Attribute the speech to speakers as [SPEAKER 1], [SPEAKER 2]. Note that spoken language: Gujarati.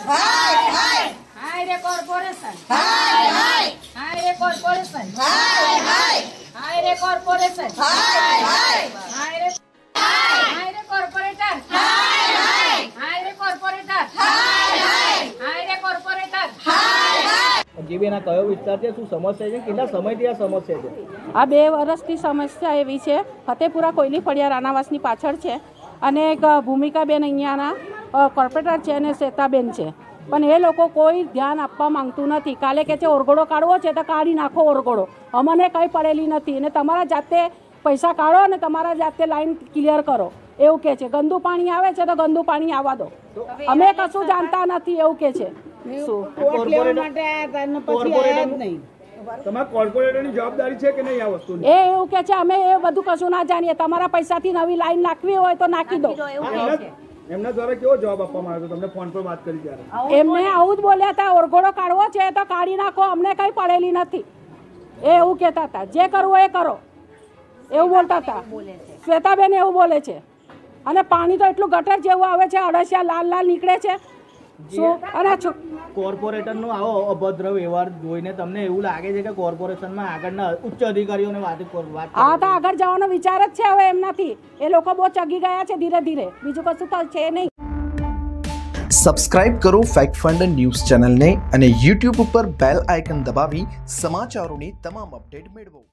[SPEAKER 1] હાય હાય
[SPEAKER 2] હાય રે કોર્પોરેશન
[SPEAKER 1] હાય હાય
[SPEAKER 2] હાય રે કોર્પોરેશન
[SPEAKER 1] હાય હાય
[SPEAKER 2] હાય રે કોર્પોરેશન
[SPEAKER 1] હાય હાય
[SPEAKER 2] હાય રે હાય રે કોર્પોરેટર
[SPEAKER 1] હાય હાય
[SPEAKER 2] હાય રે કોર્પોરેટર
[SPEAKER 1] હાય હાય
[SPEAKER 2] હાય રે કોર્પોરેટર
[SPEAKER 1] હાય હાય
[SPEAKER 3] જીબીના કયો વિસ્તાર છે, શું સમસ્યા છે, કેટલા સમયથી આ સમસ્યા છે?
[SPEAKER 4] આ 2 વર્ષથી સમસ્યા એવી છે. ફતેપુરા કોયલી ફળિયા રાણાવાસની પાછળ છે અને એક ભૂમિકાબેન અહીંયાના કોર્પોરેટર છે અને શ્વેતાબેન છે, પણ એ લોકો કોઈ ધ્યાન આપવા માંગતું નથી. કાલે કે છે ઓરગોડો કાઢવો છે તો કાઢી નાખો ઓરગોડો, અમને કંઈ પડેલી નથી અને તમારા જાતે પૈસા કાઢો અને તમારા જાતે લાઈન ક્લિયર કરો એવું કહે છે. ગંદુ પાણી આવે છે તો ગંદુ પાણી આવવા દો, અમે કશું જાણતા નથી એવું કહે છે.
[SPEAKER 3] તમારા કોર્પોરેટરની જવાબદારી છે કે નહીં આ વસ્તુની?
[SPEAKER 4] એ એવું કે છે અમે એ બધું કશું ના જાણીએ, તમારા પૈસાથી નવી લાઈન નાખવી હોય તો નાખી દો.
[SPEAKER 3] એમના દ્વારા કેવો જવાબ આપવામાં આવ્યો તમને ફોન પર વાત કરી ત્યારે?
[SPEAKER 4] એમને આવું જ બોલ્યા હતા, ઓરગોડો કાઢવો છે તો કાઢી નાખો, અમને કંઈ પડેલી નથી એ એવું કહેતા હતા. જે કરવું એ કરો એવું બોલતા હતા. શ્વેતાબેન એવું બોલે છે અને પાણી તો એટલું ગટર જેવું આવે છે, અળસિયા લાલ લાલ નીકળે છે.
[SPEAKER 3] કોર્પોરેટરનો આવો અભદ્ર વ્યવહાર જોઈને તમને એવું લાગે છે કે કોર્પોરેશનમાં આગળના ઉચ્ચ અધિકારીઓને વાત
[SPEAKER 4] હા તો આગળ જવાનો વિચાર જ છે હવે એમનાથી. એ લોકો બહુ ચગી ગયા છે ધીરે ધીરે, બીજું કશું તો છે નહીં.
[SPEAKER 5] સબસ્ક્રાઇબ કરો ફેક્ટ ફંડ ન્યૂઝ ચેનલને અને YouTube ઉપર બેલ આઇકન દબાવી સમાચારોની તમામ અપડેટ મેળવો.